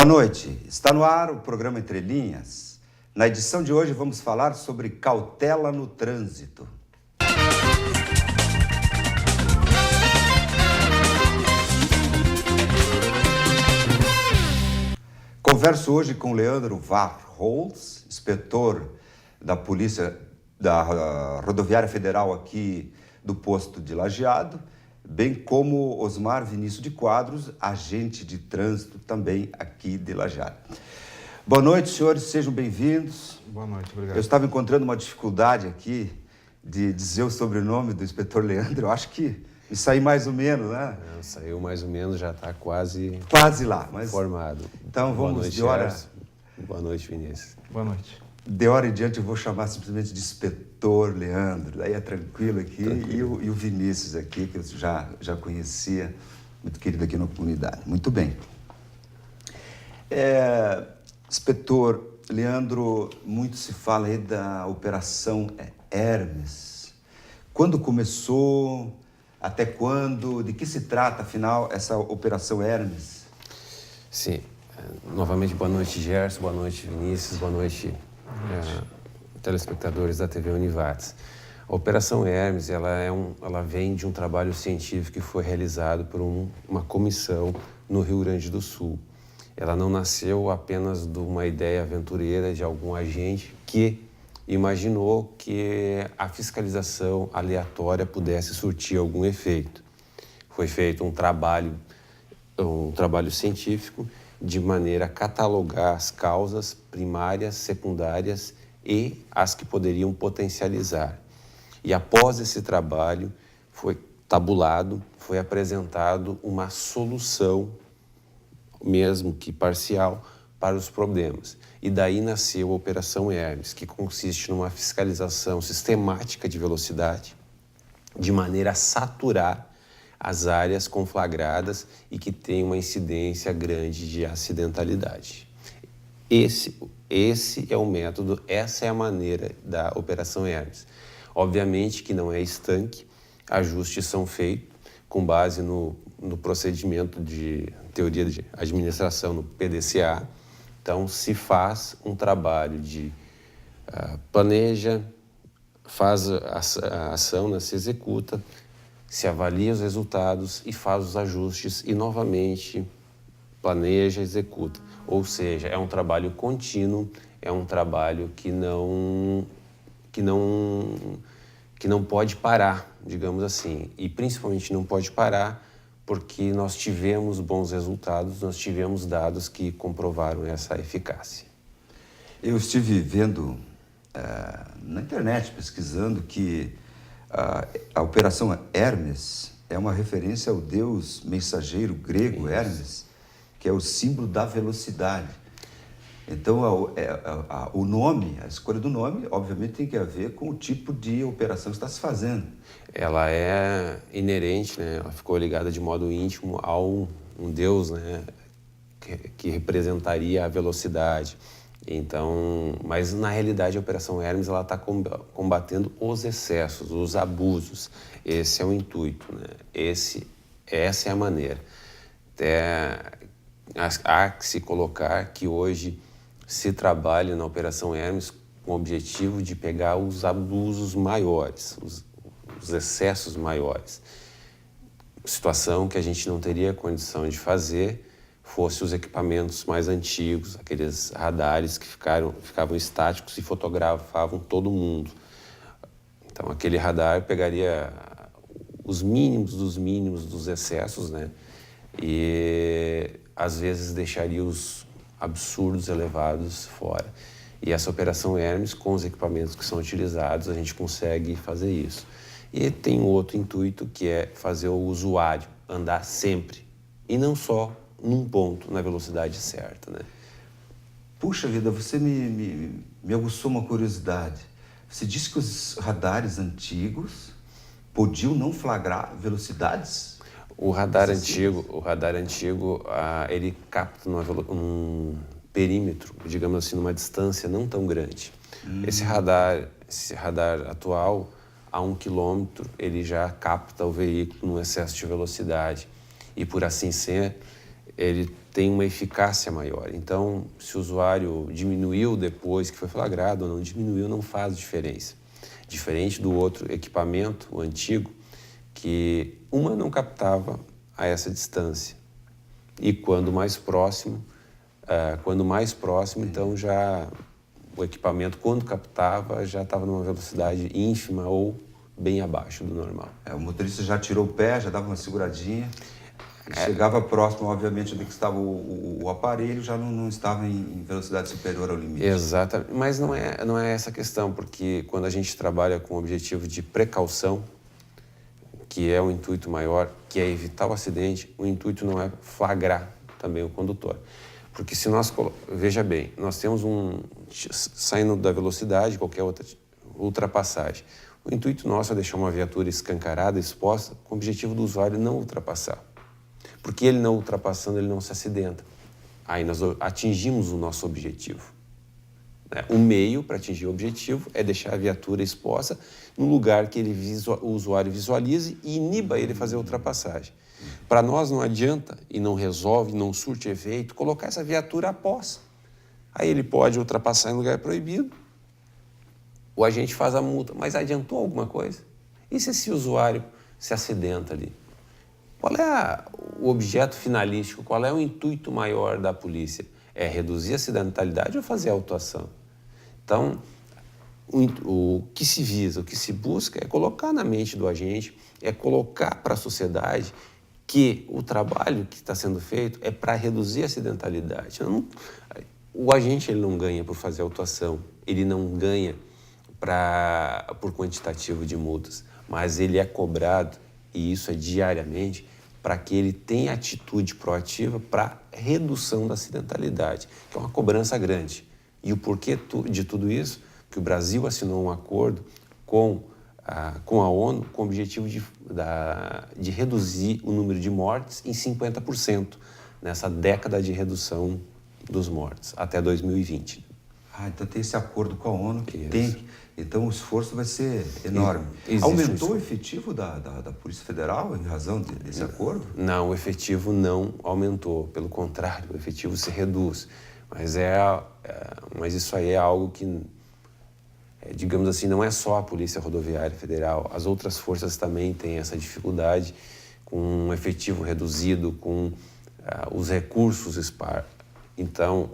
Boa noite. Está no ar o programa Entre Linhas. Na edição de hoje vamos falar sobre cautela no trânsito. Converso hoje com Leandro Varholz, inspetor da Polícia da Rodoviária Federal aqui do posto de Lajeado, bem como Osmar Vinícius de Quadros, agente de trânsito também aqui de Lajeado. Boa noite, senhores, sejam bem-vindos. Boa noite, obrigado. Eu estava encontrando uma dificuldade aqui de dizer o sobrenome do inspetor Leandro. Eu acho que me saí mais ou menos, né? Saiu mais ou menos, já está quase lá, mas formado. Então vamos Boa noite, de hora. Gerson. Boa noite, Vinícius. Boa noite. De hora em diante eu vou chamar simplesmente de inspetor Leandro, daí é tranquilo aqui. Tranquilo. E o Vinícius aqui, que eu já conhecia, muito querido aqui na comunidade. Muito bem. Inspetor Leandro, muito se fala aí da Operação Hermes. Quando começou? Até quando? De que se trata, afinal, essa Operação Hermes? Sim. Novamente, boa noite, Gerson. Boa noite, Vinícius. Boa noite, telespectadores da TV Univates. A Operação Hermes, ela vem de um trabalho científico que foi realizado por uma comissão no Rio Grande do Sul. Ela não nasceu apenas de uma ideia aventureira de algum agente que imaginou que a fiscalização aleatória pudesse surtir algum efeito. Foi feito um trabalho científico de maneira a catalogar as causas primárias, secundárias e as que poderiam potencializar. E após esse trabalho, foi tabulado, foi apresentado uma solução, mesmo que parcial, para os problemas. E daí nasceu a Operação Hermes, que consiste numa fiscalização sistemática de velocidade, de maneira a saturar as áreas conflagradas e que tem uma incidência grande de acidentalidade. Esse é o método, essa é a maneira da Operação Hermes. Obviamente que não é estanque, ajustes são feitos com base no procedimento de teoria de administração, no PDCA. Então, se faz um trabalho de planeja, faz a ação, né, se executa, se avalia os resultados e faz os ajustes e, novamente, planeja, executa. Ou seja, é um trabalho contínuo, é um trabalho que não pode parar, digamos assim. E, principalmente, não pode parar porque nós tivemos bons resultados, nós tivemos dados que comprovaram essa eficácia. Eu estive vendo na internet, pesquisando, que a Operação Hermes é uma referência ao deus mensageiro grego Hermes, que é o símbolo da velocidade. Então, o nome, a escolha do nome, obviamente tem que ver com o tipo de operação que está se fazendo. Ela é inerente, né? Ela ficou ligada de modo íntimo a um deus, né? que representaria a velocidade. Então, mas na realidade a Operação Hermes ela está combatendo os excessos, os abusos. Esse é o intuito, né? Essa é a maneira. Há que se colocar que hoje se trabalha na Operação Hermes com o objetivo de pegar os abusos maiores, os excessos maiores. Situação que a gente não teria condição de fazer fosse os equipamentos mais antigos, aqueles radares que ficavam estáticos e fotografavam todo mundo. Então, aquele radar pegaria os mínimos dos excessos, né? E, às vezes, deixaria os absurdos elevados fora. E essa Operação Hermes, com os equipamentos que são utilizados, a gente consegue fazer isso. E tem outro intuito, que é fazer o usuário andar sempre, e não só num ponto, na velocidade certa, né? Puxa vida, você me aguçou uma curiosidade. Você disse que os radares antigos podiam não flagrar velocidades? O radar antigo, ele capta num perímetro, digamos assim, numa distância não tão grande. Esse radar atual, a 1 quilômetro, ele já capta o veículo num excesso de velocidade. E por assim ser, ele tem uma eficácia maior. Então, se o usuário diminuiu depois que foi flagrado ou não diminuiu, não faz diferença. Diferente do outro equipamento, o antigo, que uma não captava a essa distância. E quando mais próximo, então já o equipamento, quando captava, já estava numa velocidade ínfima ou bem abaixo do normal. O motorista já tirou o pé, já dava uma seguradinha. Chegava próximo, obviamente, onde estava o aparelho, já não estava em velocidade superior ao limite. Exatamente, mas não é essa a questão, porque quando a gente trabalha com o objetivo de precaução, que é o intuito maior, que é evitar o acidente, o intuito não é flagrar também o condutor. Porque se nós, veja bem, nós temos saindo da velocidade, qualquer outra ultrapassagem, o intuito nosso é deixar uma viatura escancarada, exposta, com o objetivo do usuário não ultrapassar. Porque ele não ultrapassando, ele não se acidenta. Aí nós atingimos o nosso objetivo. O meio para atingir o objetivo é deixar a viatura exposta no lugar que o usuário visualize e iniba ele fazer a ultrapassagem. Para nós não adianta e não resolve, não surte efeito, colocar essa viatura após. Aí ele pode ultrapassar em lugar proibido, o agente faz a multa, mas adiantou alguma coisa? E se esse usuário se acidenta ali? Qual é o objeto finalístico, qual é o intuito maior da polícia? É reduzir a acidentalidade ou fazer a autuação? Então, o que se visa, o que se busca é colocar na mente do agente, é colocar para a sociedade que o trabalho que está sendo feito é para reduzir a acidentalidade. O agente ele não ganha por fazer autuação, ele não ganha por quantitativo de multas, mas ele é cobrado, e isso é diariamente, para que ele tenha atitude proativa para redução da acidentalidade, que é uma cobrança grande. E o porquê de tudo isso? Que o Brasil assinou um acordo com a ONU com o objetivo de reduzir o número de mortes em 50% nessa década de redução dos mortes, até 2020. Então tem esse acordo com a ONU que Isso. tem. Então o esforço vai ser enorme. Aumentou o efetivo da Polícia Federal em razão desse acordo? Não, o efetivo não aumentou. Pelo contrário, o efetivo se reduz. Mas isso aí é algo que, digamos assim, não é só a Polícia Rodoviária Federal. As outras forças também têm essa dificuldade com um efetivo reduzido, com os recursos esparsos. Então,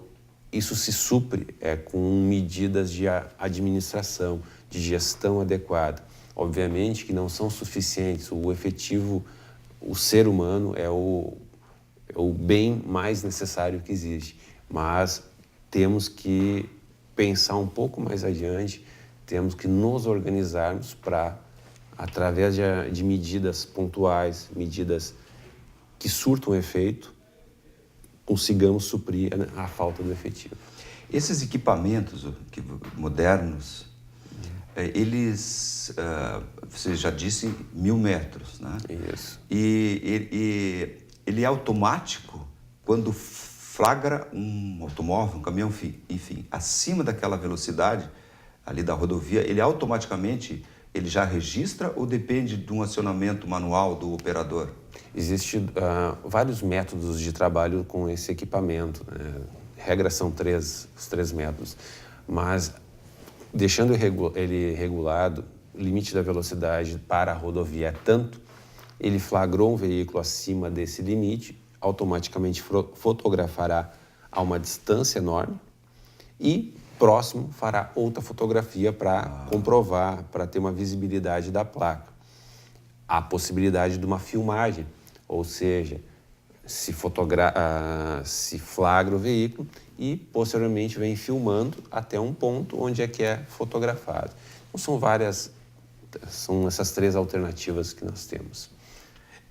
isso se supre com medidas de administração, de gestão adequada. Obviamente que não são suficientes. O efetivo, o ser humano é o bem mais necessário que existe. Mas temos que pensar um pouco mais adiante, temos que nos organizarmos para, através de medidas pontuais, medidas que surtam efeito, consigamos suprir a falta do efetivo. Esses equipamentos modernos, eles, você já disse, 1.000 metros, né? Isso. E ele é automático quando flagra um automóvel, um caminhão, enfim, acima daquela velocidade ali da rodovia, ele automaticamente já registra ou depende de um acionamento manual do operador? Existem vários métodos de trabalho com esse equipamento, né? Regra são os três métodos, mas deixando ele regulado, o limite da velocidade para a rodovia é tanto, ele flagrou um veículo acima desse limite, automaticamente fotografará a uma distância enorme e próximo fará outra fotografia para comprovar, para ter uma visibilidade da placa. Há possibilidade de uma filmagem, ou seja, se flagra o veículo e posteriormente vem filmando até um ponto onde é fotografado. Então são essas três alternativas que nós temos.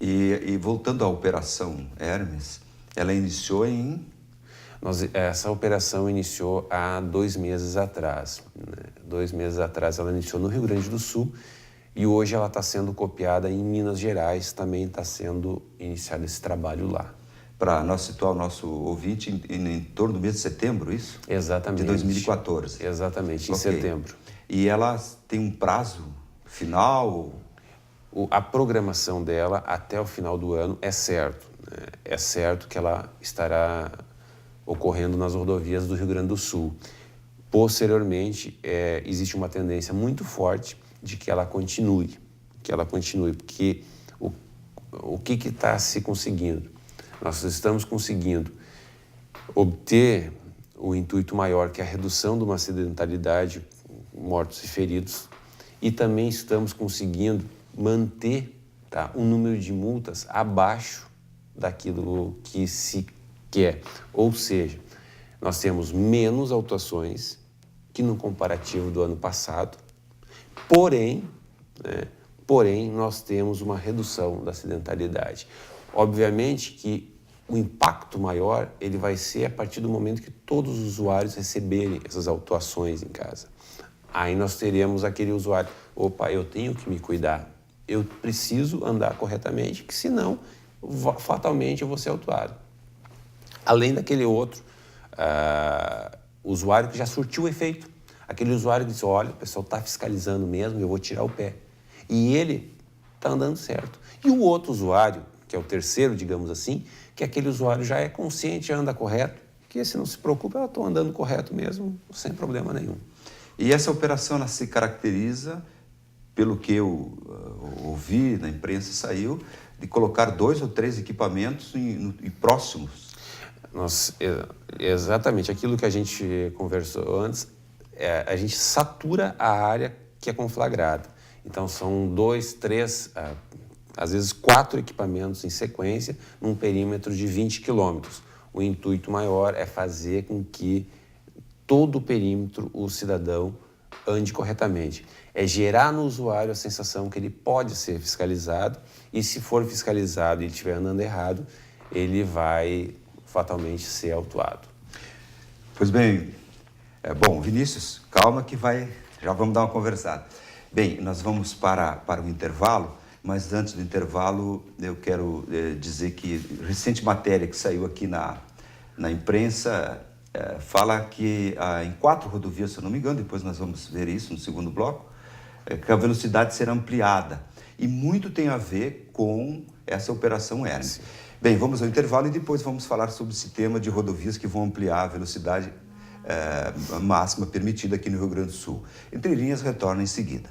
E voltando à Operação Hermes, ela iniciou em... Essa operação iniciou há 2 meses atrás. 2 meses atrás ela iniciou no Rio Grande do Sul e hoje ela está sendo copiada em Minas Gerais, também está sendo iniciado esse trabalho lá. Para nós situar o nosso ouvinte em torno do mês de setembro, isso? Exatamente. De 2014. Exatamente, em setembro. E ela tem um prazo final? A programação dela até o final do ano é certo. é certo que ela estará ocorrendo nas rodovias do Rio Grande do Sul. Posteriormente, existe uma tendência muito forte de que ela continue, porque o que está se conseguindo? Nós estamos conseguindo obter o intuito maior, que é a redução de uma acidentalidade, mortos e feridos, e também estamos conseguindo manter, tá, o número de multas abaixo daquilo que se quer. Ou seja, nós temos menos autuações que no comparativo do ano passado, porém, nós temos uma redução da acidentalidade. Obviamente que o impacto maior ele vai ser a partir do momento que todos os usuários receberem essas autuações em casa. Aí nós teremos aquele usuário, opa, eu tenho que me cuidar, eu preciso andar corretamente, que senão, fatalmente, eu vou ser autuado. Além daquele outro usuário que já surtiu o efeito, aquele usuário que disse, olha, o pessoal está fiscalizando mesmo, eu vou tirar o pé. E ele está andando certo. E o outro usuário, que é o terceiro, digamos assim, que aquele usuário já é consciente, já anda correto, que esse não se preocupa, eu estou andando correto mesmo, sem problema nenhum. E essa operação ela se caracteriza, pelo que eu ouvi na imprensa, saiu, de colocar 2 ou 3 equipamentos em próximos. Exatamente, aquilo que a gente conversou antes, a gente satura a área que é conflagrada. Então, são 2, 3, às vezes 4 equipamentos em sequência, num perímetro de 20 quilômetros. O intuito maior é fazer com que todo o perímetro o cidadão ande corretamente. É gerar no usuário a sensação que ele pode ser fiscalizado e, se for fiscalizado e ele estiver andando errado, ele vai fatalmente ser autuado. Pois bem, bom, Vinícius, calma que já vamos dar uma conversada. Bem, nós vamos para o intervalo, mas antes do intervalo eu quero dizer que recente matéria que saiu aqui na imprensa fala que em 4 rodovias, se eu não me engano, depois nós vamos ver isso no segundo bloco, que a velocidade será ampliada. E muito tem a ver com essa Operação Hermes. Sim. Bem, vamos ao intervalo e depois vamos falar sobre esse tema de rodovias que vão ampliar a velocidade máxima permitida aqui no Rio Grande do Sul. Entre Linhas retorna em seguida.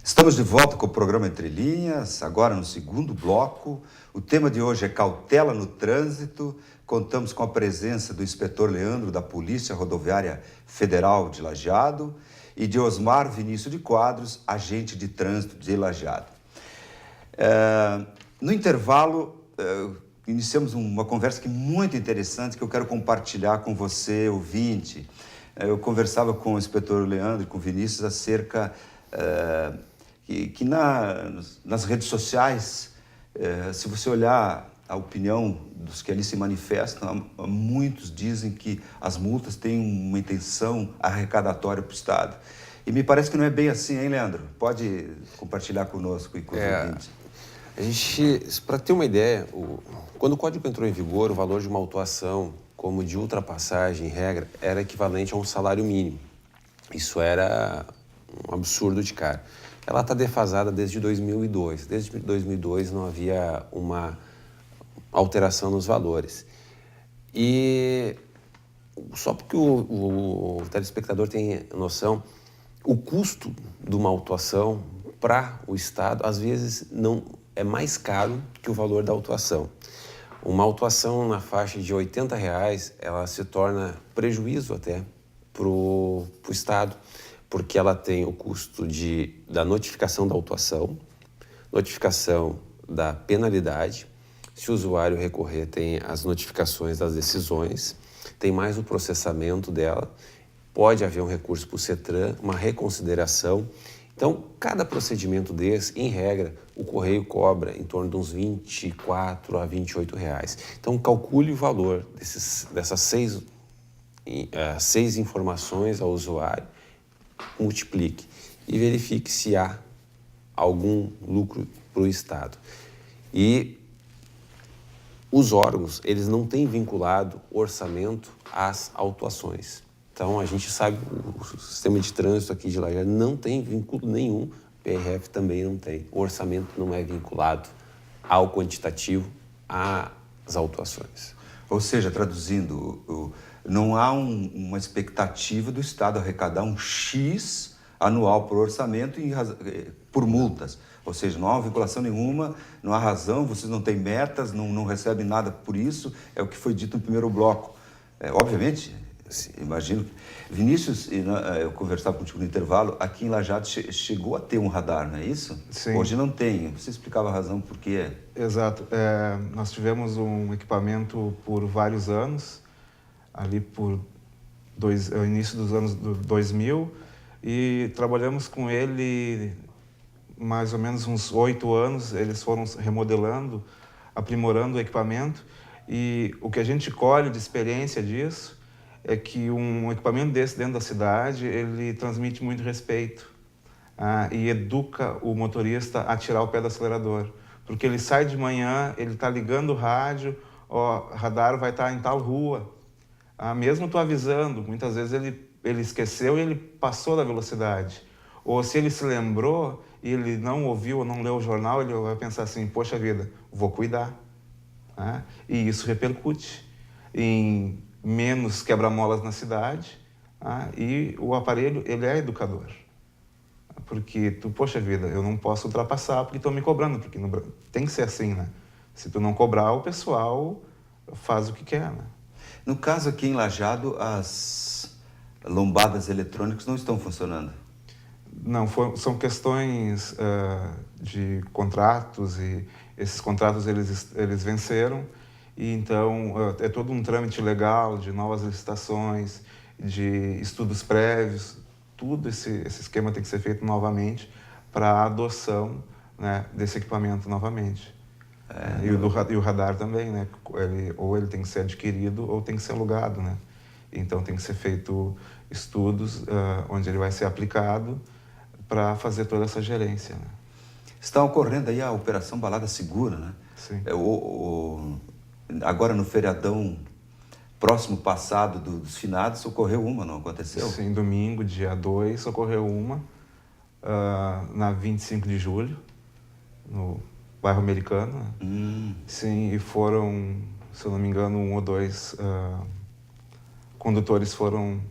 Estamos de volta com o programa Entre Linhas, agora no segundo bloco. O tema de hoje é cautela no trânsito. Contamos com a presença do inspetor Leandro, da Polícia Rodoviária Federal de Lajeado, e de Osmar Vinícius de Quadros, agente de trânsito de Lajeado. No intervalo, iniciamos uma conversa que é muito interessante, que eu quero compartilhar com você, ouvinte. Eu conversava com o inspetor Leandro e com o Vinícius acerca que nas redes sociais, se você olhar a opinião dos que ali se manifestam, muitos dizem que as multas têm uma intenção arrecadatória para o Estado. E me parece que não é bem assim, hein, Leandro? Pode compartilhar conosco e com os ouvintes. Para ter uma ideia, quando o Código entrou em vigor, o valor de uma autuação, como de ultrapassagem, em regra, era equivalente a um salário mínimo. Isso era um absurdo de caro. Ela está defasada desde 2002. Desde 2002 não havia uma alteração nos valores. E só porque o telespectador tem noção, o custo de uma autuação para o Estado, às vezes, não é mais caro que o valor da autuação. Uma autuação na faixa de R$80, ela se torna prejuízo até para o Estado, porque ela tem o custo da notificação da autuação, notificação da penalidade. Se o usuário recorrer, tem as notificações das decisões, tem mais o processamento dela, pode haver um recurso para o CETRAN, uma reconsideração. Então, cada procedimento desse, em regra, o Correio cobra em torno de uns R$24 a R$28. Então, calcule o valor dessas seis informações ao usuário, multiplique e verifique se há algum lucro para o Estado. E os órgãos, eles não têm vinculado orçamento às autuações. Então, a gente sabe o sistema de trânsito aqui de Lajeado não tem vínculo nenhum, o PRF também não tem. O orçamento não é vinculado ao quantitativo, às autuações. Ou seja, traduzindo, não há uma expectativa do Estado arrecadar um X anual por orçamento por multas. Ou seja, não há uma vinculação nenhuma, não há razão, vocês não têm metas, não recebem nada por isso, é o que foi dito no primeiro bloco. Obviamente, imagino. Vinícius, eu conversava contigo no intervalo, aqui em Lajeado chegou a ter um radar, não é isso? Sim. Hoje não tem. Você explicava a razão por quê? Exato. Nós tivemos um equipamento por vários anos, ali por início dos anos 2000, e trabalhamos com ele mais ou menos uns 8 anos. Eles foram remodelando, aprimorando o equipamento, e o que a gente colhe de experiência disso é que um equipamento desse dentro da cidade, ele transmite muito respeito, e educa o motorista a tirar o pé do acelerador. Porque ele sai de manhã, ele está ligando o rádio, radar vai estar em tal rua. Mesmo tu avisando, muitas vezes ele esqueceu e ele passou da velocidade. Ou se ele se lembrou e ele não ouviu ou não leu o jornal, ele vai pensar assim, poxa vida, vou cuidar. E isso repercute em menos quebra-molas na cidade, e o aparelho, ele é educador. Porque poxa vida, eu não posso ultrapassar porque estão me cobrando, porque tem que ser assim, né? Se tu não cobrar, o pessoal faz o que quer, né? No caso aqui em Lajeado, as lombadas eletrônicas não estão funcionando? Não, são questões de contratos, e esses contratos eles venceram, e então é todo um trâmite legal de novas licitações, de estudos prévios, tudo esse esquema tem que ser feito novamente para a adoção, né, desse equipamento novamente. E o radar também, né? Ou ele tem que ser adquirido ou tem que ser alugado, né? Então tem que ser feito estudos onde ele vai ser aplicado para fazer toda essa gerência, né? Está ocorrendo aí a Operação Balada Segura, né? Sim. Agora no feriadão próximo passado dos finados, ocorreu uma, não aconteceu? Sim, domingo, dia 2, ocorreu uma, na 25 de julho, no bairro Americano. Sim, e foram, se eu não me engano, 1 ou 2 condutores foram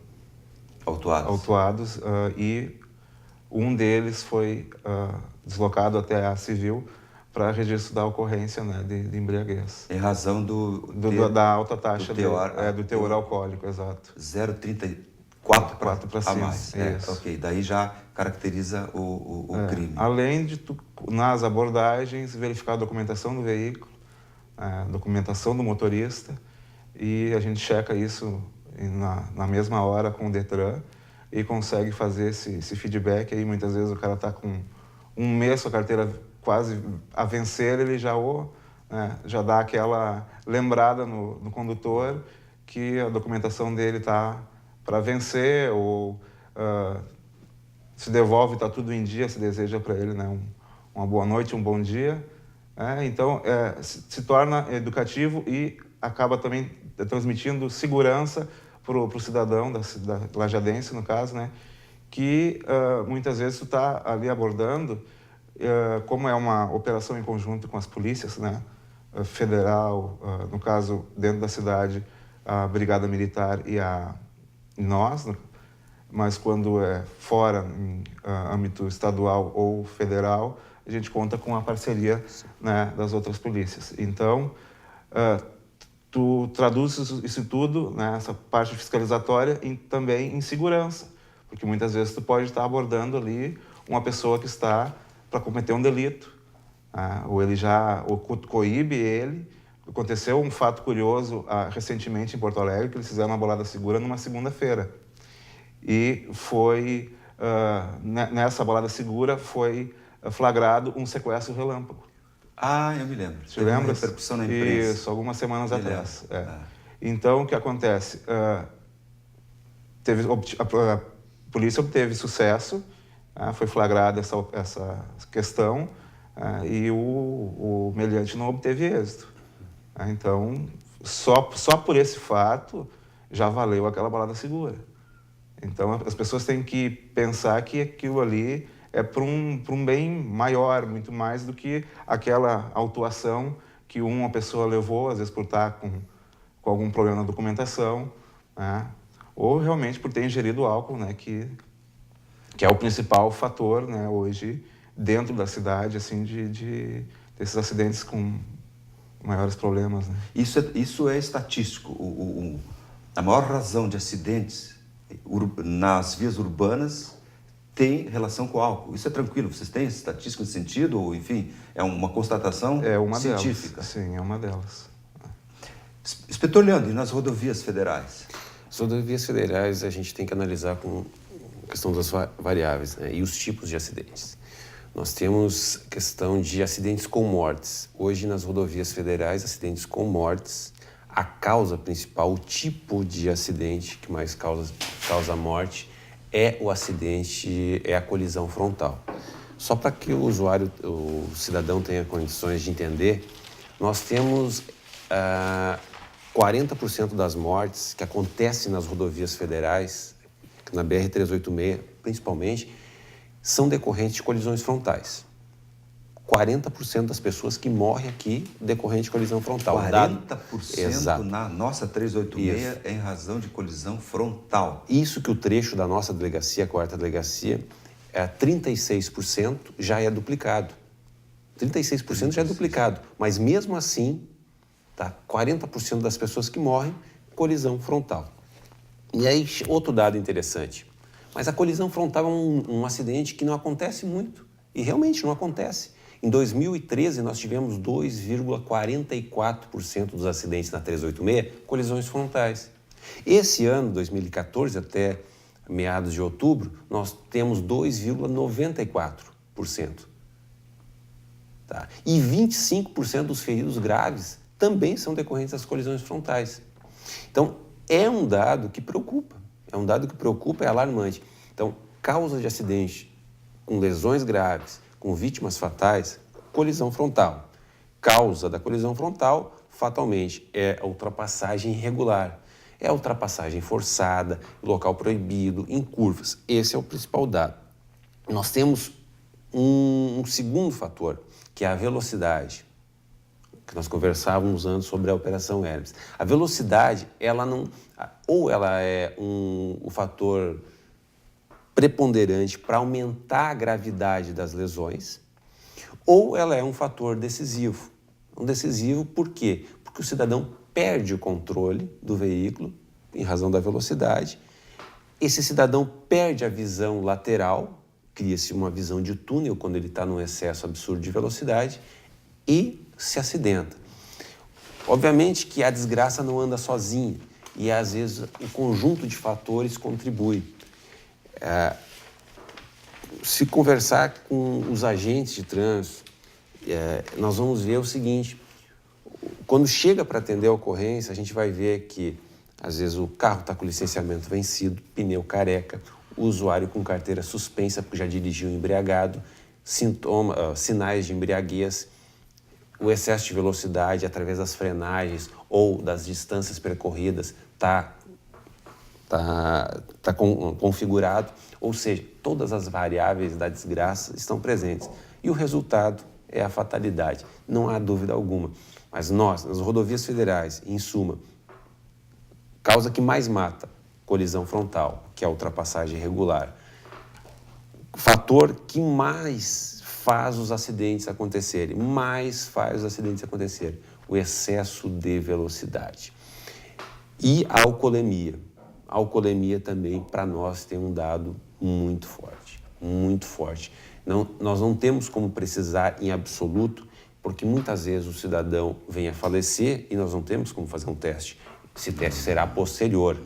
autuados, e um deles foi deslocado até a civil para registro da ocorrência, né, de embriaguez. Em razão da alta taxa do teor alcoólico, exato. 0,34 para cima. mais. Ok, daí já caracteriza o crime. Além de nas abordagens, verificar a documentação do veículo, a documentação do motorista, e a gente checa isso na mesma hora com o Detran e consegue fazer esse feedback. Aí muitas vezes o cara está com um mês com a carteira quase a vencer, ele já dá aquela lembrada no condutor que a documentação dele está para vencer, ou se devolve, está tudo em dia, se deseja para ele, né, uma boa noite, um bom dia. Então, se torna educativo e acaba também transmitindo segurança para o cidadão da lajadense, no caso, né, que muitas vezes tu está ali abordando, como é uma operação em conjunto com as polícias, né, federal, no caso, dentro da cidade, a Brigada Militar e nós, mas quando é fora, em âmbito estadual ou federal, a gente conta com a parceria, né, das outras polícias. Então, tu traduz isso tudo, né, essa parte fiscalizatória, também em segurança, porque muitas vezes tu pode estar abordando ali uma pessoa que está para cometer um delito, ou ele coíbe ele. Aconteceu um fato curioso recentemente em Porto Alegre, que eles fizeram uma balada segura numa segunda-feira. E foi, nessa balada segura, foi flagrado um sequestro relâmpago. Eu me lembro. Você lembra? Uma repercussão na imprensa. Isso, algumas semanas atrás. Então, o que acontece? A polícia obteve sucesso, foi flagrada essa questão, e o meliante não obteve êxito. Então, só por esse fato, já valeu aquela balada segura. Então, as pessoas têm que pensar que aquilo ali é para um bem maior, muito mais do que aquela autuação que uma pessoa levou, às vezes por estar com algum problema na documentação, né? Ou realmente por ter ingerido álcool, né? Que é o principal fator, né, hoje, dentro da cidade, assim, desses acidentes com maiores problemas, né? Isso é estatístico. A maior razão de acidentes nas vias urbanas tem relação com o álcool. Isso é tranquilo? Vocês têm estatística nesse sentido? Ou, enfim, é uma constatação científica? Delas. Sim, é uma delas. Inspetor Leandro, e nas rodovias federais? As rodovias federais a gente tem que analisar com a questão das variáveis, né, e os tipos de acidentes. Nós temos questão de acidentes com mortes. Hoje, nas rodovias federais, acidentes com mortes, a causa principal, o tipo de acidente que mais causa morte é o acidente, é a colisão frontal. Só para que o cidadão tenha condições de entender, nós temos 40% das mortes que acontecem nas rodovias federais, na BR-386 principalmente, são decorrentes de colisões frontais. 40% das pessoas que morrem aqui decorrente de colisão frontal. 40% na nossa 386 Isso. é em razão de colisão frontal. Isso que o trecho da nossa delegacia, a 4ª delegacia, 36% já é duplicado. 36% já é duplicado, mas mesmo assim, 40% das pessoas que morrem, colisão frontal. E aí, outro dado interessante, mas a colisão frontal é um acidente que não acontece muito, e realmente não acontece. Em 2013, nós tivemos 2,44% dos acidentes na 386 colisões frontais. Esse ano, 2014, até meados de outubro, nós temos 2,94%. Tá? E 25% dos feridos graves também são decorrentes das colisões frontais. Então, é um dado que preocupa. É alarmante. Então, causa de acidente com lesões graves, com vítimas fatais, colisão frontal. Causa da colisão frontal, fatalmente, é a ultrapassagem irregular. É a ultrapassagem forçada, local proibido, em curvas. Esse é o principal dado. Nós temos um segundo fator, que é a velocidade, que nós conversávamos antes sobre a Operação Hermes. A velocidade, ela é um fator preponderante para aumentar a gravidade das lesões, ou ela é um fator decisivo. Decisivo por quê? Porque o cidadão perde o controle do veículo em razão da velocidade. Esse cidadão perde a visão lateral, cria-se uma visão de túnel quando ele está num excesso absurdo de velocidade e se acidenta. Obviamente que a desgraça não anda sozinha e, às vezes, o conjunto de fatores contribui. Se conversar com os agentes de trânsito, nós vamos ver o seguinte: quando chega para atender a ocorrência, a gente vai ver que, às vezes, o carro está com licenciamento vencido, pneu careca, o usuário com carteira suspensa porque já dirigiu embriagado, sinais de embriaguez, o excesso de velocidade através das frenagens ou das distâncias percorridas está configurado, ou seja, todas as variáveis da desgraça estão presentes. E o resultado é a fatalidade, não há dúvida alguma. Mas nós, nas rodovias federais, em suma, causa que mais mata, colisão frontal, que é a ultrapassagem irregular. Fator que mais faz os acidentes acontecerem, o excesso de velocidade. E a alcoolemia. A alcoolemia também, para nós, tem um dado muito forte, muito forte. Nós não temos como precisar em absoluto, porque muitas vezes o cidadão vem a falecer e nós não temos como fazer um teste. Esse teste será posterior,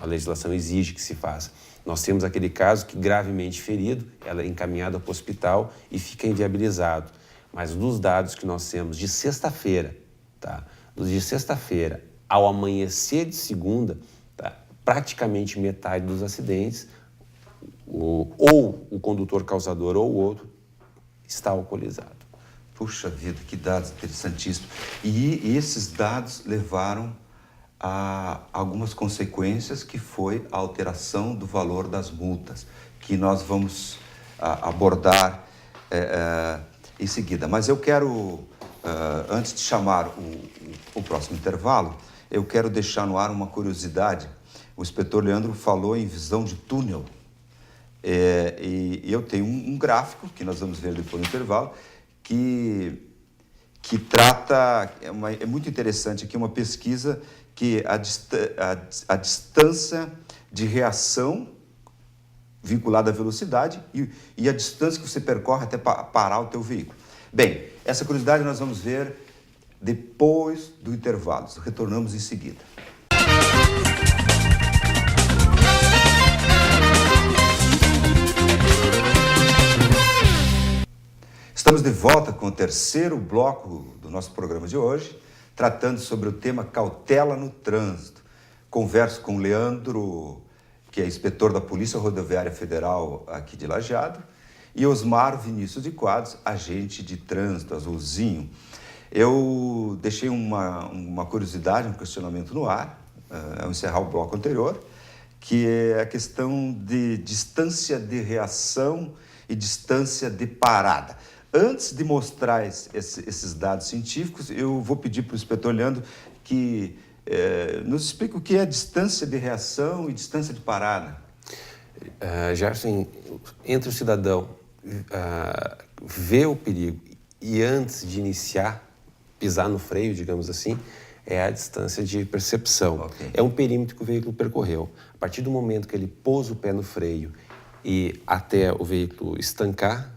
a legislação exige que se faça. Nós temos aquele caso que, gravemente ferido, ela é encaminhada para o hospital e fica inviabilizado. Mas dos dados que nós temos de sexta-feira, de sexta-feira ao amanhecer de segunda, praticamente metade dos acidentes, ou o condutor causador ou o outro, está alcoolizado. Puxa vida, que dados interessantíssimos. E esses dados levaram algumas consequências, que foi a alteração do valor das multas, que nós vamos abordar em seguida. Mas eu quero, antes de chamar o próximo intervalo, eu quero deixar no ar uma curiosidade. O inspetor Leandro falou em visão de túnel. E eu tenho um gráfico, que nós vamos ver depois no intervalo, que trata, é muito interessante aqui, uma pesquisa que a distância de reação vinculada à velocidade e a distância que você percorre até parar o teu veículo. Bem, essa curiosidade nós vamos ver depois do intervalo. Retornamos em seguida. Estamos de volta com o terceiro bloco do nosso programa de hoje, tratando sobre o tema cautela no trânsito. Converso com o Leandro, que é inspetor da Polícia Rodoviária Federal aqui de Lajeado, e Osmar Vinícius de Quadros, agente de trânsito, azulzinho. Eu deixei uma curiosidade, um questionamento no ar, ao encerrar o bloco anterior, que é a questão de distância de reação e distância de parada. Antes de mostrar esses dados científicos, eu vou pedir para o inspetor Leandro que nos explique o que é distância de reação e distância de parada. Gerson, entre o cidadão ver o perigo e antes de iniciar, pisar no freio, digamos assim, é a distância de percepção. Okay. É um perímetro que o veículo percorreu. A partir do momento que ele pôs o pé no freio e até o veículo estancar,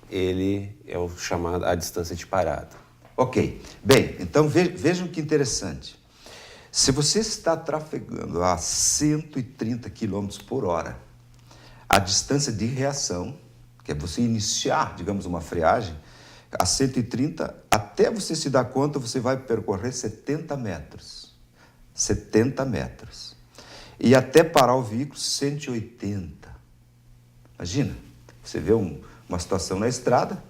ele é o chamado a distância de parada. Ok. Bem, então vejam que interessante. Se você está trafegando a 130 km por hora, a distância de reação, que é você iniciar, digamos, uma freagem, a 130, até você se dar conta, você vai percorrer 70 metros. 70 metros. E até parar o veículo, 180. Imagina, você vê uma situação na estrada,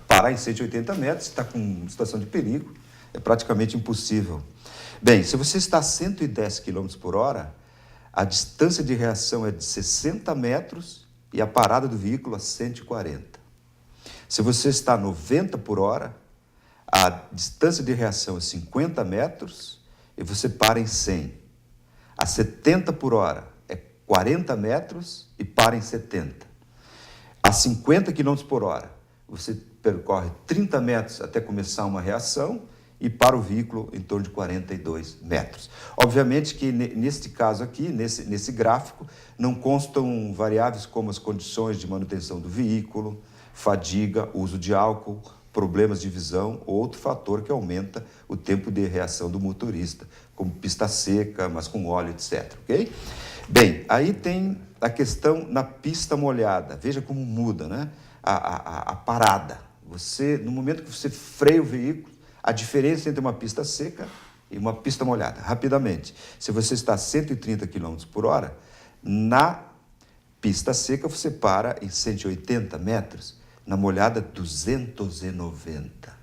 parar em 180 metros, está com uma situação de perigo, é praticamente impossível. Bem, se você está a 110 km por hora, a distância de reação é de 60 metros e a parada do veículo a 140. Se você está a 90 por hora, a distância de reação é 50 metros e você para em 100. A 70 por hora é 40 metros e para em 70. A 50 km por hora, você percorre 30 metros até começar uma reação e para o veículo em torno de 42 metros. Obviamente que neste caso aqui, nesse gráfico, não constam variáveis como as condições de manutenção do veículo, fadiga, uso de álcool, problemas de visão ou outro fator que aumenta o tempo de reação do motorista, como pista seca, mas com óleo, etc. Ok? Bem, aí tem a questão na pista molhada. Veja como muda, né? A parada. No momento que você freia o veículo, a diferença entre uma pista seca e uma pista molhada, rapidamente. Se você está a 130 km por hora, na pista seca você para em 180 metros, na molhada 290.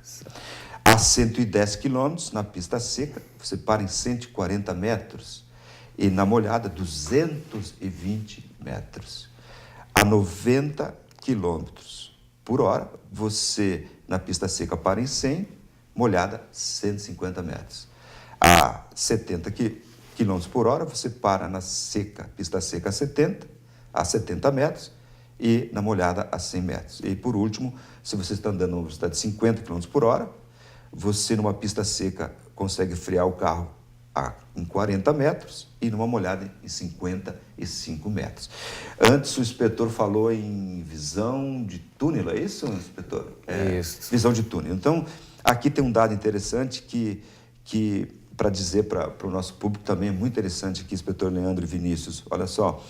A 110 km na pista seca, você para em 140 metros. E na molhada, 220 metros. A 90 km por hora, você, na pista seca, para em 100, molhada, 150 metros. A 70 km por hora, você para na seca, pista seca a 70 metros, e na molhada a 100 metros. E, por último, se você está andando a uma velocidade de 50 km por hora, você, numa pista seca, consegue frear o carro em 40 metros e numa molhada em 55 metros. Antes o inspetor falou em visão de túnel, é isso, inspetor? Isso. Visão de túnel. Então, aqui tem um dado interessante que para dizer para o nosso público também é muito interessante aqui, inspetor Leandro e Vinícius. Olha só,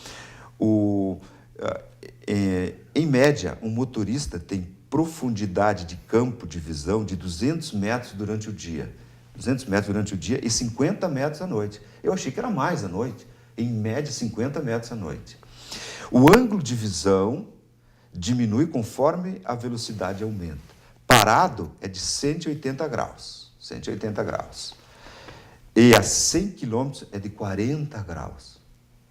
em média, um motorista tem profundidade de campo de visão de 200 metros durante o dia. 200 metros durante o dia e 50 metros à noite. Eu achei que era mais à noite. Em média, 50 metros à noite. O ângulo de visão diminui conforme a velocidade aumenta. Parado é de 180 graus. 180 graus. E a 100 km é de 40 graus,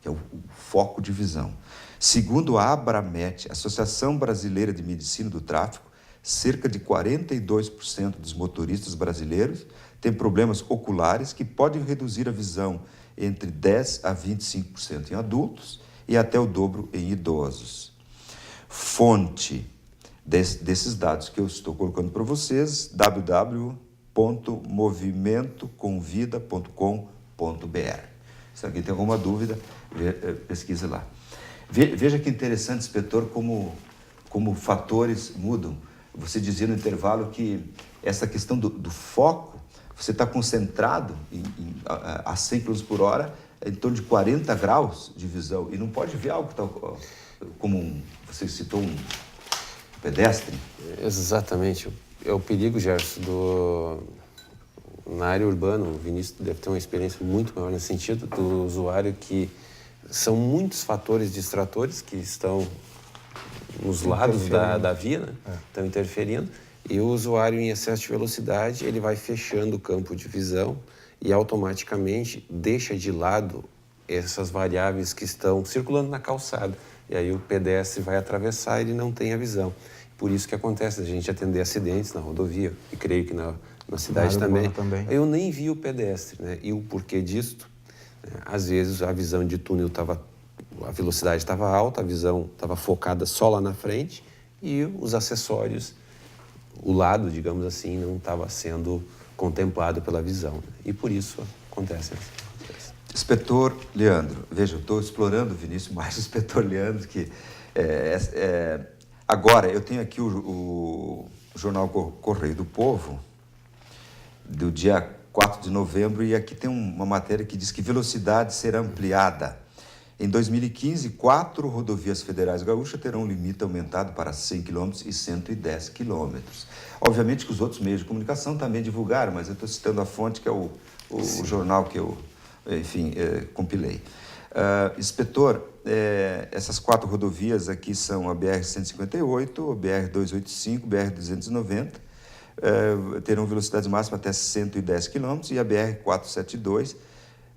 que é o foco de visão. Segundo a Abramet, Associação Brasileira de Medicina do Tráfego, cerca de 42% dos motoristas brasileiros têm problemas oculares que podem reduzir a visão entre 10% a 25% em adultos e até o dobro em idosos. Fonte desses dados que eu estou colocando para vocês, www.movimentoconvida.com.br. Se alguém tem alguma dúvida, pesquise lá. Veja que interessante, inspetor, como fatores mudam. Você dizia no intervalo que essa questão do foco, você está concentrado a 100 km por hora, em torno de 40 graus de visão, e não pode ver algo tal, como você citou, um pedestre. Exatamente. É o perigo, Gerson, na área urbana. O Vinícius deve ter uma experiência muito maior nesse sentido, do usuário, que são muitos fatores distratores que estão nos lados da via, né? Estão interferindo, e o usuário em excesso de velocidade, ele vai fechando o campo de visão e automaticamente deixa de lado essas variáveis que estão circulando na calçada. E aí o pedestre vai atravessar e ele não tem a visão. Por isso que acontece a gente atender acidentes na rodovia, e creio que na cidade também. Eu nem vi o pedestre, né? E o porquê disto? Às vezes a visão de túnel a velocidade estava alta, a visão estava focada só lá na frente e os acessórios, o lado, digamos assim, não estava sendo contemplado pela visão, né? E por isso acontece. Inspetor Leandro, veja, eu estou explorando, Vinícius, mais o inspetor Leandro, que agora eu tenho aqui o jornal Correio do Povo, do dia 4 de novembro, e aqui tem uma matéria que diz que velocidade será ampliada. Em 2015, 4 rodovias federais gaúchas terão um limite aumentado para 100 km e 110 km. Obviamente que os outros meios de comunicação também divulgaram, mas eu estou citando a fonte, que é o jornal que eu, enfim, compilei. Inspetor, essas 4 rodovias aqui são a BR-158, a BR-285, BR-290, terão velocidade máxima até 110 km, e a BR-472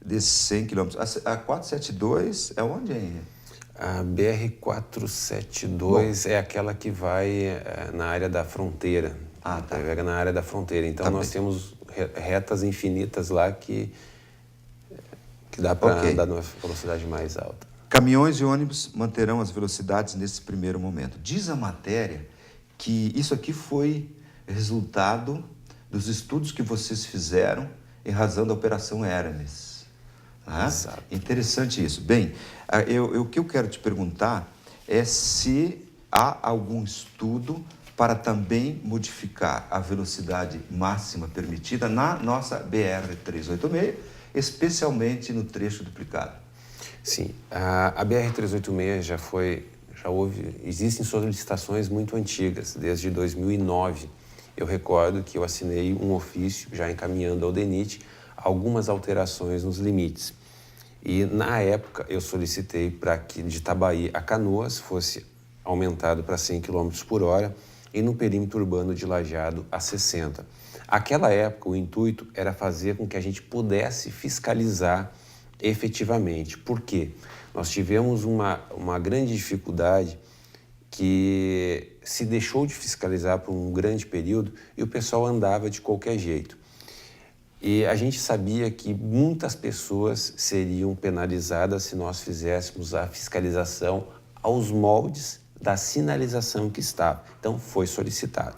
de 100 km. A 472 é onde, hein? A BR-472 é aquela que vai na área da fronteira. Tá. Pega na área da fronteira. Então nós temos retas infinitas lá que dá para andar numa velocidade mais alta. Caminhões e ônibus manterão as velocidades nesse primeiro momento. Diz a matéria que isso aqui foi resultado dos estudos que vocês fizeram em razão da Operação Hermes. Interessante isso. Bem, o que eu quero te perguntar é se há algum estudo para também modificar a velocidade máxima permitida na nossa BR-386, especialmente no trecho duplicado. Sim, a BR-386 existem solicitações muito antigas, desde 2009. Eu recordo que eu assinei um ofício, já encaminhando ao DENIT, algumas alterações nos limites. E, na época, eu solicitei para que de Itabaí a Canoas fosse aumentado para 100 km por hora e no perímetro urbano de Lajeado a 60. Aquela época, o intuito era fazer com que a gente pudesse fiscalizar efetivamente. Por quê? Nós tivemos uma grande dificuldade que se deixou de fiscalizar por um grande período e o pessoal andava de qualquer jeito. E a gente sabia que muitas pessoas seriam penalizadas se nós fizéssemos a fiscalização aos moldes da sinalização que estava. Então, foi solicitado.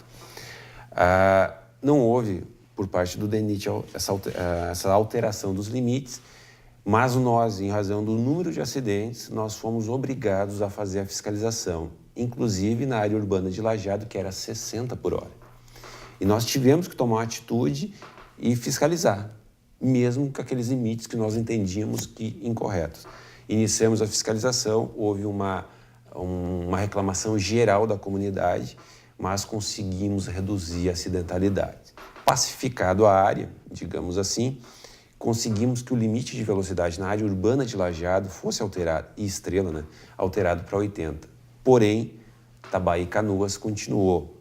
Não houve, por parte do DENIT, essa alteração dos limites, mas nós, em razão do número de acidentes, nós fomos obrigados a fazer a fiscalização, inclusive na área urbana de Lajeado, que era 60 por hora. E nós tivemos que tomar uma atitude e fiscalizar, mesmo com aqueles limites que nós entendíamos que incorretos. Iniciamos a fiscalização, houve uma reclamação geral da comunidade, mas conseguimos reduzir a acidentalidade. Pacificado a área, digamos assim, conseguimos que o limite de velocidade na área urbana de Lajeado fosse alterado, e Estrela, né, alterado para 80. Porém, Itabaí e Canoas continuou.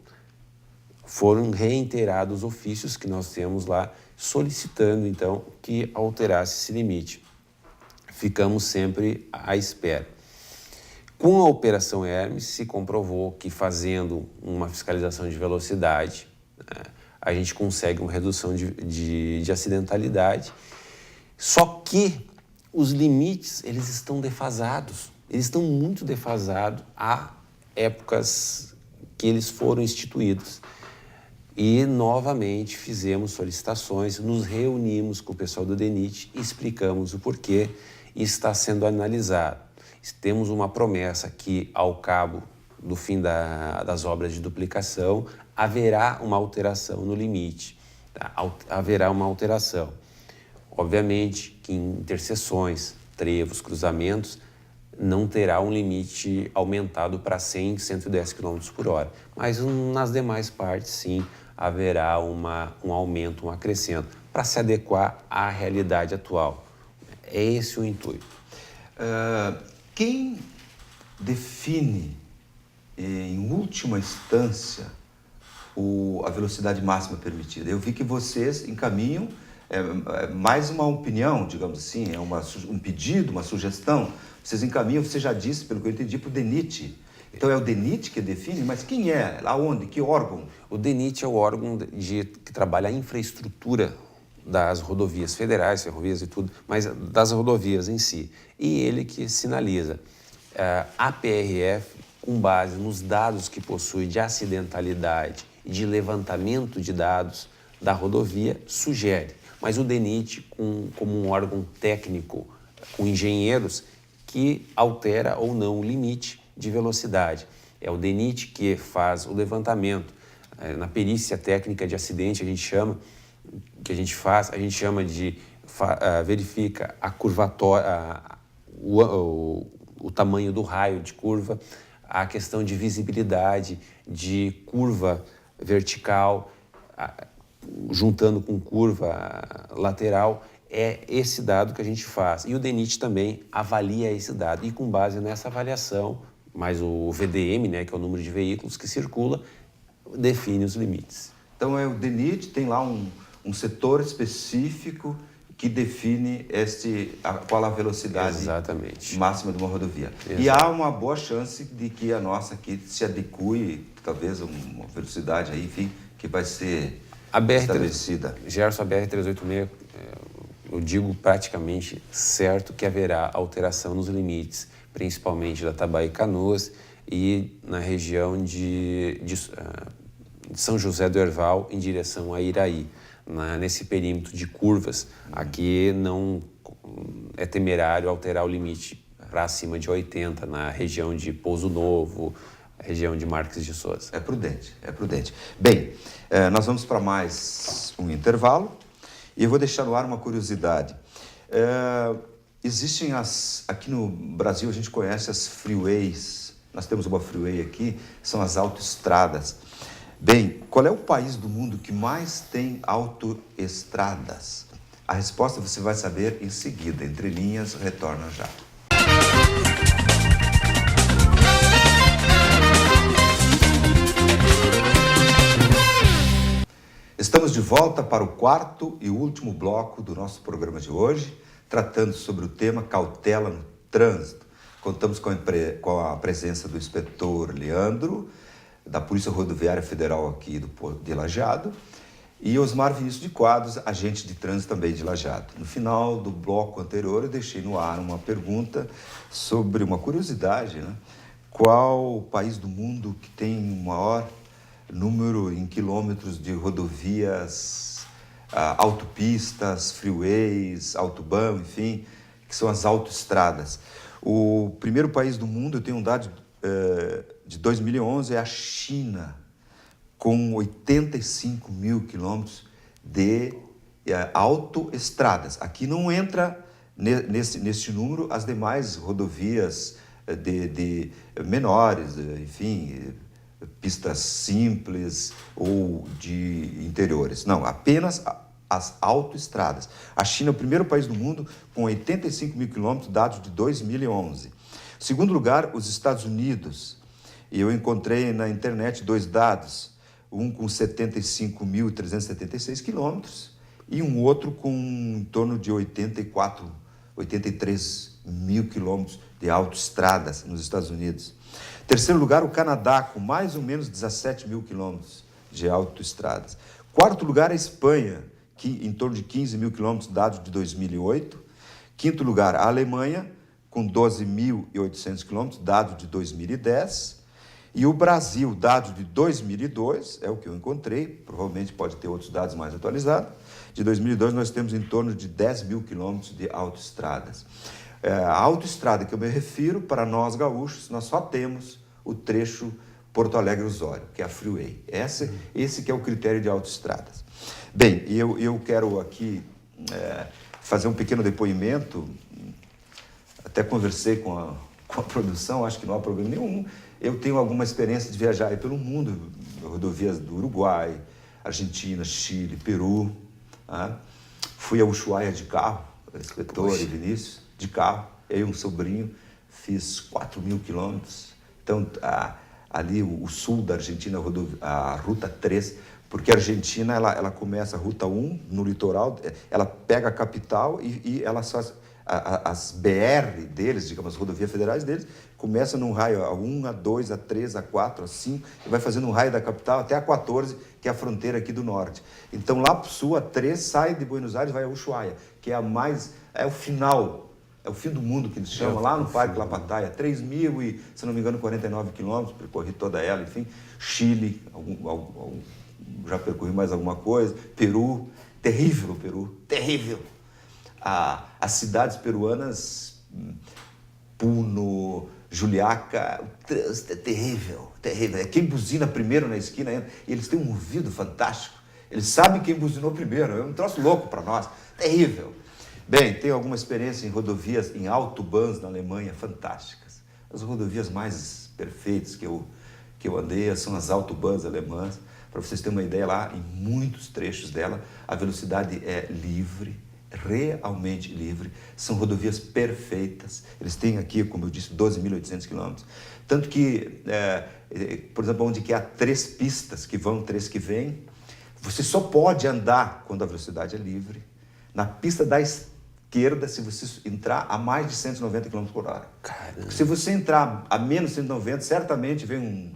Foram reiterados ofícios que nós temos lá solicitando então que alterasse esse limite. Ficamos sempre à espera. Com a Operação Hermes, se comprovou que fazendo uma fiscalização de velocidade, a gente consegue uma redução de acidentalidade. Só que os limites, eles estão defasados. Eles estão muito defasados a épocas que eles foram instituídos. E, novamente, fizemos solicitações, nos reunimos com o pessoal do DENIT, explicamos o porquê e está sendo analisado. Temos uma promessa que, ao cabo do fim das obras de duplicação, haverá uma alteração no limite. Tá? Haverá uma alteração. Obviamente que em interseções, trevos, cruzamentos, não terá um limite aumentado para 100, 110 km por hora. Mas nas demais partes, sim, haverá um aumento, um acrescento, para se adequar à realidade atual. É esse o intuito. Quem define, em última instância, a velocidade máxima permitida? Eu vi que vocês encaminham mais uma opinião, digamos assim, um pedido, uma sugestão. Vocês encaminham, você já disse, pelo que eu entendi, para o DENIT. Então é o DENIT que define, mas quem é? Aonde? Que órgão? O DENIT é o órgão que trabalha a infraestrutura das rodovias federais, ferrovias e tudo, mas das rodovias em si. E ele que sinaliza. A PRF, com base nos dados que possui de acidentalidade e de levantamento de dados da rodovia, sugere. Mas o DENIT, como um órgão técnico, com engenheiros, que altera ou não o limite de velocidade. É o DENIT que faz o levantamento. Na perícia técnica de acidente, a gente chama verifica a curvatória, o tamanho do raio de curva, a questão de visibilidade, de curva vertical, juntando com curva lateral. É esse dado que a gente faz. E o DENIT também avalia esse dado. E com base nessa avaliação, mais o VDM, né, que é o número de veículos que circula, define os limites. Então o DENIT tem lá um setor específico que define qual a velocidade Exatamente. máxima de uma rodovia. Exato. E há uma boa chance de que a nossa aqui se adeque, talvez, a uma velocidade aí, enfim, que vai ser estabelecida. Gerson, a BR-386, eu digo praticamente certo que haverá alteração nos limites, principalmente da Tabaí Canoas e na região de São José do Herval em direção a Iraí. Nesse perímetro de curvas, aqui não é temerário alterar o limite para acima de 80, na região de Pouso Novo, região de Marques de Souza. É prudente, é prudente. Bem, nós vamos para mais um intervalo e eu vou deixar no ar uma curiosidade. Existem aqui no Brasil a gente conhece as freeways, nós temos uma freeway aqui, são as autoestradas. Bem, qual é o país do mundo que mais tem autoestradas? A resposta você vai saber em seguida. Entre linhas, retorna já. Estamos de volta para o quarto e último bloco do nosso programa de hoje, tratando sobre o tema cautela no trânsito. Contamos com a presença do inspetor Leandro, da Polícia Rodoviária Federal aqui de Lajeado, e Osmar Vinícius de Quadros, agente de trânsito também de Lajeado. No final do bloco anterior, eu deixei no ar uma pergunta sobre uma curiosidade, né? Qual o país do mundo que tem o maior número em quilômetros de rodovias, autopistas, freeways, autobahn, enfim, que são as autoestradas? O primeiro país do mundo, eu tenho um dado de 2011, é a China, com 85 mil quilômetros de autoestradas. Aqui não entra nesse número as demais rodovias de menores, enfim, pistas simples ou de interiores. Não, apenas as autoestradas. A China é o primeiro país do mundo com 85 mil quilômetros, dados de 2011. Segundo lugar, os Estados Unidos. E eu encontrei na internet dois dados, um com 75.376 quilômetros e um outro com em torno de 83 mil quilômetros de autoestradas nos Estados Unidos. Terceiro lugar, o Canadá, com mais ou menos 17 mil quilômetros de autoestradas. Quarto lugar, a Espanha, que em torno de 15 mil quilômetros, dados de 2008. Quinto lugar, a Alemanha, com 12.800 quilômetros, dado de 2010. E o Brasil, dado de 2002, é o que eu encontrei, provavelmente pode ter outros dados mais atualizados. De 2002, nós temos em torno de 10 mil quilômetros de autoestradas. A autoestrada que eu me refiro, para nós gaúchos, nós só temos o trecho Porto Alegre-Osório, que é a Freeway. Esse que é o critério de autoestradas. Bem, eu quero aqui fazer um pequeno depoimento. Até conversei com a produção, acho que não há problema nenhum. Eu tenho alguma experiência de viajar aí pelo mundo, rodovias do Uruguai, Argentina, Chile, Peru. Tá? Fui a Ushuaia de carro, inspetor e Vinícius, de carro. Eu e um sobrinho, fiz 4 mil quilômetros. Então, ali o sul da Argentina, a Ruta 3, porque a Argentina ela começa a Ruta 1 no litoral, ela pega a capital e ela só... As BR deles, digamos, as rodovias federais deles, começam num raio A1, A2, A3, A4, A5, e vai fazendo um raio da capital até a 14, que é a fronteira aqui do norte. Então, lá para o sul, a 3 sai de Buenos Aires e vai a Ushuaia, que é o final, é o fim do mundo que eles chamam, lá no Parque La Pantalla, 3.000 e, se não me engano, 49 quilômetros, percorri toda ela, enfim. Chile, já percorri mais alguma coisa. Peru, terrível o Peru, terrível. As cidades peruanas, Puno, Juliaca, o trânsito é terrível, terrível. É quem buzina primeiro na esquina, e eles têm um ouvido fantástico. Eles sabem quem buzinou primeiro, é um troço louco para nós, terrível. Bem, tenho alguma experiência em rodovias, em autobahns na Alemanha, fantásticas. As rodovias mais perfeitas que eu andei são as autobahns alemãs. Para vocês terem uma ideia, lá, em muitos trechos dela, a velocidade é livre, realmente livre, são rodovias perfeitas. Eles têm aqui, como eu disse, 12.800 quilômetros. Tanto que, por exemplo, onde que há 3 pistas que vão, 3 que vêm, você só pode andar quando a velocidade é livre. Na pista da esquerda, se você entrar a mais de 190 km por hora. Caramba. Se você entrar a menos 190, certamente vem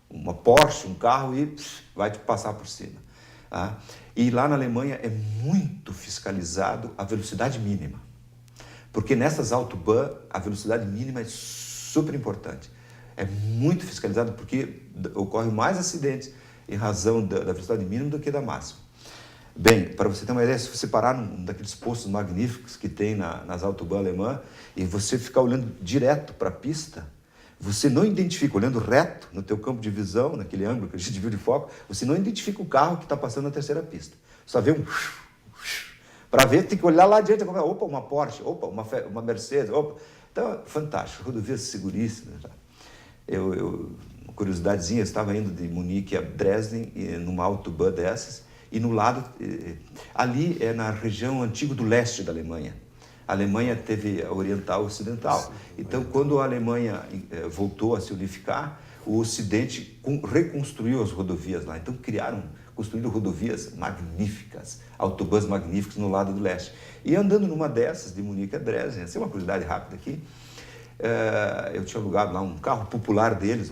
uma Porsche, um carro e vai te passar por cima. Tá? E lá na Alemanha é muito fiscalizado a velocidade mínima. Porque nessas autobahn, a velocidade mínima é super importante. É muito fiscalizado porque ocorrem mais acidentes em razão da velocidade mínima do que da máxima. Bem, para você ter uma ideia, se você parar num daqueles postos magníficos que tem nas autobahn alemãs e você ficar olhando direto para a pista, você não identifica, olhando reto no teu campo de visão, naquele ângulo que a gente viu de foco, você não identifica o carro que está passando na terceira pista. Só vê um... Para ver, tem que olhar lá adiante. Opa, uma Porsche, opa, uma Mercedes, opa. Então, fantástico, rodovias seguríssimas. Uma curiosidadezinha, eu estava indo de Munique a Dresden, numa autobahn dessas, e no lado, ali é na região antiga do leste da Alemanha. A Alemanha teve a oriental e ocidental. Então, quando a Alemanha voltou a se unificar, o Ocidente reconstruiu as rodovias lá. Então, construíram rodovias magníficas, autobahns magníficos no lado do leste. E andando numa dessas, de Munique a Dresden, essa é uma curiosidade rápida aqui, eu tinha alugado lá um carro popular deles,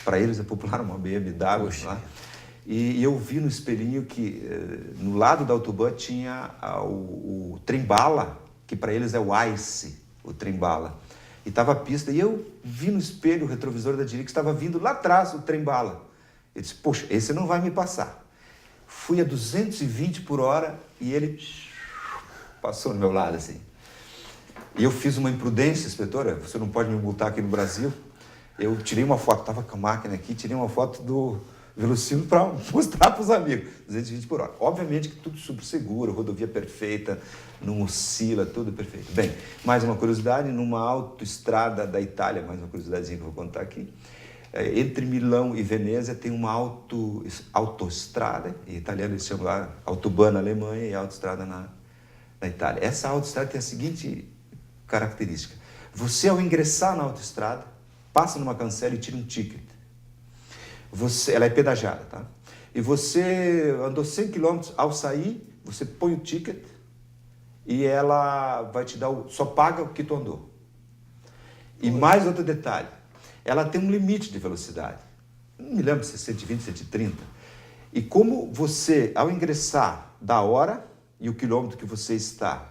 para eles é popular, uma BMW lá. E eu vi no espelhinho que no lado da autobahn tinha o trem-bala, que para eles é o ICE, o trem-bala. E estava a pista, e eu vi no espelho o retrovisor da direita que estava vindo lá atrás o trem-bala. Eu disse, poxa, esse não vai me passar. Fui a 220 por hora e ele passou no meu lado, assim. E eu fiz uma imprudência, inspetora, você não pode me multar aqui no Brasil. Eu tirei uma foto, estava com a máquina aqui, tirei uma foto do velocímetro para mostrar para os amigos, 220 por hora. Obviamente que tudo super seguro, rodovia perfeita, não oscila, tudo perfeito. Bem, mais uma curiosidade, numa autoestrada da Itália, mais uma curiosidadezinha que eu vou contar aqui, entre Milão e Veneza tem uma autoestrada, em italiano eles chamam lá autobahn na Alemanha e autoestrada na Itália. Essa autoestrada tem a seguinte característica, você ao ingressar na autoestrada, passa numa cancela e tira um ticket. Ela é pedagiada, tá? E você andou 100 km, ao sair, você põe o ticket e ela vai te dar só paga o que tu andou. E mais outro detalhe, ela tem um limite de velocidade. Não me lembro se é 120, 130. E como você, ao ingressar, dá a hora e o quilômetro que você está,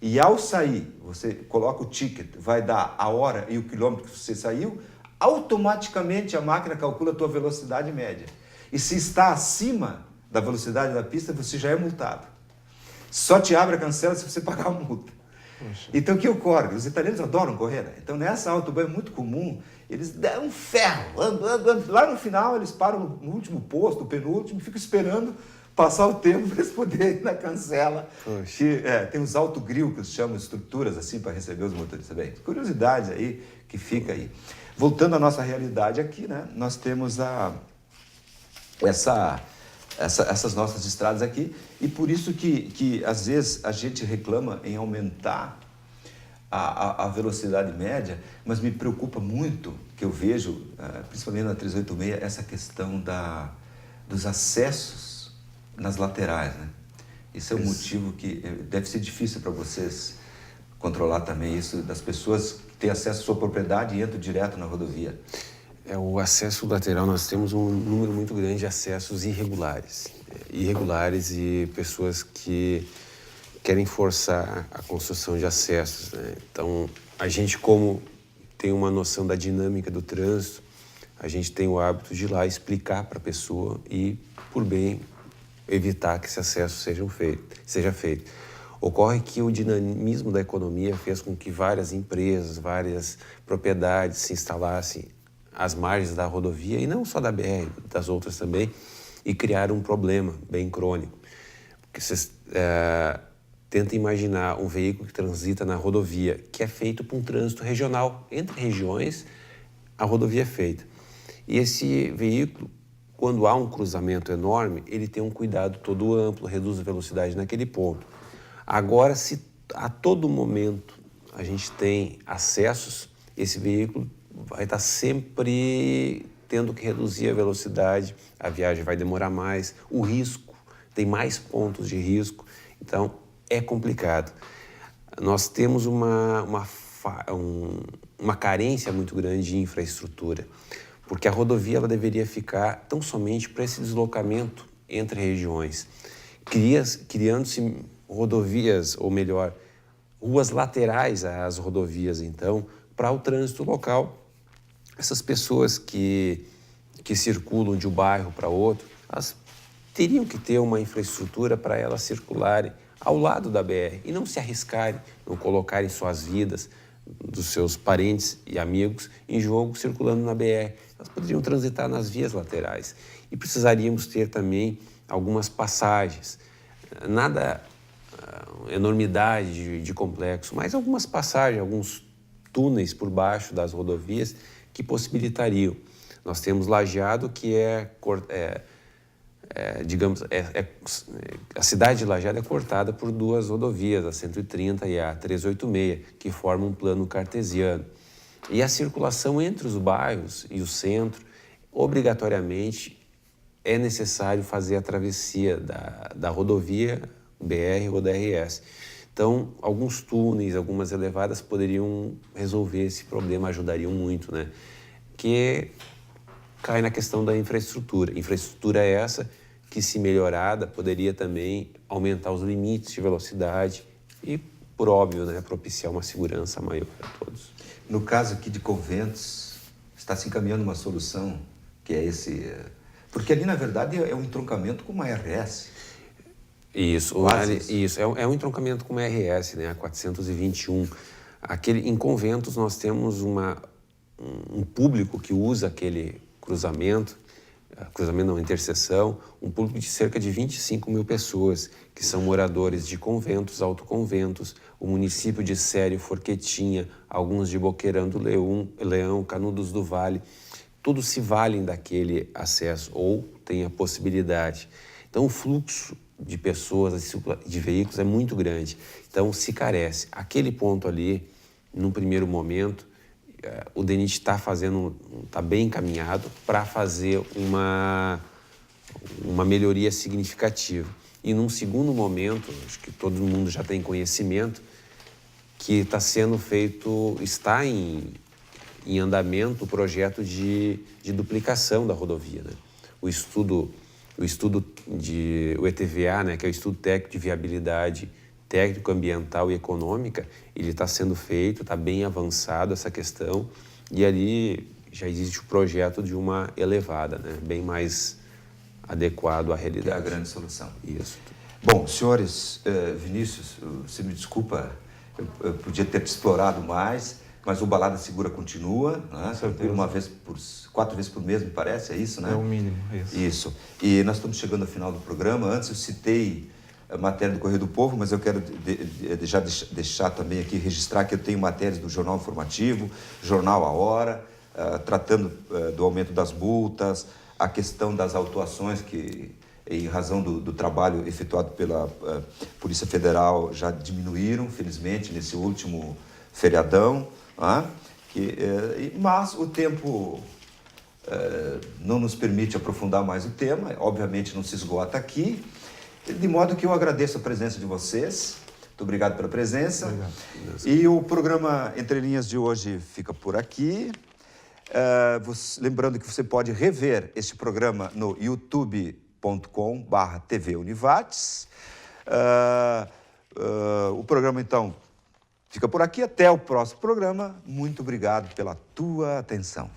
e ao sair, você coloca o ticket, vai dar a hora e o quilômetro que você saiu, automaticamente a máquina calcula a tua velocidade média. E se está acima da velocidade da pista, você já é multado. Só te abre a cancela se você pagar a multa. Poxa. Então o que ocorre? Os italianos adoram correr, né? Então nessa autobahn é muito comum, eles dão um ferro, lá no final eles param no último posto, o penúltimo, ficam esperando passar o tempo para eles poderem ir na cancela. Que, tem os autogrill, que eles chamam de estruturas assim para receber os motoristas. Bem, curiosidades aí que fica aí. Voltando à nossa realidade aqui, né? Nós temos essas nossas estradas aqui, e por isso que às vezes a gente reclama em aumentar a velocidade média, mas me preocupa muito, que eu vejo, principalmente na 386, essa questão dos acessos nas laterais, né? Isso é um motivo que deve ser difícil para vocês controlar também isso, das pessoas que têm acesso à sua propriedade e entram direto na rodovia. O acesso lateral, nós temos um número muito grande de acessos irregulares. Irregulares e pessoas que querem forçar a construção de acessos, né? Então, a gente, como tem uma noção da dinâmica do trânsito, a gente tem o hábito de ir lá explicar para a pessoa e, por bem, evitar que esse acesso seja feito. Ocorre que o dinamismo da economia fez com que várias empresas, várias propriedades se instalassem às margens da rodovia, e não só da BR, das outras também, e criaram um problema bem crônico. Porque vocês tentem imaginar um veículo que transita na rodovia, que é feito por um trânsito regional. Entre regiões, a rodovia é feita. E esse veículo, quando há um cruzamento enorme, ele tem um cuidado todo amplo, reduz a velocidade naquele ponto. Agora, se a todo momento a gente tem acessos, esse veículo vai estar sempre tendo que reduzir a velocidade, a viagem vai demorar mais, o risco, tem mais pontos de risco, então é complicado. Nós temos uma carência muito grande de infraestrutura, porque a rodovia ela deveria ficar tão somente para esse deslocamento entre regiões, criando-se rodovias, ou melhor, ruas laterais às rodovias, então, para o trânsito local. Essas pessoas que circulam de um bairro para outro, elas teriam que ter uma infraestrutura para elas circularem ao lado da BR e não se arriscarem, não colocarem suas vidas, dos seus parentes e amigos em jogo circulando na BR. Elas poderiam transitar nas vias laterais. E precisaríamos ter também algumas passagens, nada enormidade de complexo, mas algumas passagens, alguns túneis por baixo das rodovias que possibilitariam. Nós temos Lajeado, que a cidade de Lajeado é cortada por duas rodovias, a 130 e a 386, que formam um plano cartesiano. E a circulação entre os bairros e o centro, obrigatoriamente, é necessário fazer a travessia da rodovia BR ou da RS. Então, alguns túneis, algumas elevadas poderiam resolver esse problema, ajudariam muito, né? Que cai na questão da infraestrutura. Infraestrutura essa que, se melhorada, poderia também aumentar os limites de velocidade e, por óbvio, né, propiciar uma segurança maior a todos. No caso aqui de Conventos, está se encaminhando uma solução, que é esse... Porque ali, na verdade, é um entroncamento com uma RS. Isso, é um entroncamento com uma RS, né, a 421. Em Conventos nós temos um público que usa aquele cruzamento não, interseção, um público de cerca de 25 mil pessoas, que são moradores de Conventos, Autoconventos, o município de Sério, Forquetinha, alguns de Boqueirão do Leão, Canudos do Vale, todos se valem daquele acesso ou têm a possibilidade. Então o fluxo de pessoas, de veículos é muito grande, então se carece. Aquele ponto ali, no primeiro momento, o DENIT está bem encaminhado para fazer uma melhoria significativa. E num segundo momento, acho que todo mundo já tem conhecimento, que está sendo feito, está em andamento o projeto de duplicação da rodovia, né? O estudo o ETVA, né, que é o Estudo Técnico de Viabilidade Técnico-Ambiental e Econômica, ele está sendo feito, está bem avançado essa questão, e ali já existe o projeto de uma elevada, né, bem mais adequado à realidade. Que é a grande solução. Isso. Bom, senhores, Vinícius, você me desculpa, eu podia ter te explorado mais, mas o Balada Segura continua, né? Uma vez 4 vezes por mês, me parece, é isso, né? É o mínimo, isso. Isso. E nós estamos chegando ao final do programa. Antes eu citei a matéria do Correio do Povo, mas eu quero deixar também aqui, registrar que eu tenho matérias do Jornal Informativo, Jornal A Hora, tratando do aumento das multas, a questão das autuações que, em razão do trabalho efetuado pela Polícia Federal, já diminuíram, felizmente, nesse último feriadão. Mas o tempo não nos permite aprofundar mais o tema, obviamente não se esgota aqui, de modo que eu agradeço a presença de vocês. Muito obrigado pela presença. Obrigado. E o programa Entre Linhas de hoje fica por aqui. Lembrando que você pode rever este programa no youtube.com/TV Univates. O programa, então, fica por aqui. Até o próximo programa. Muito obrigado pela tua atenção.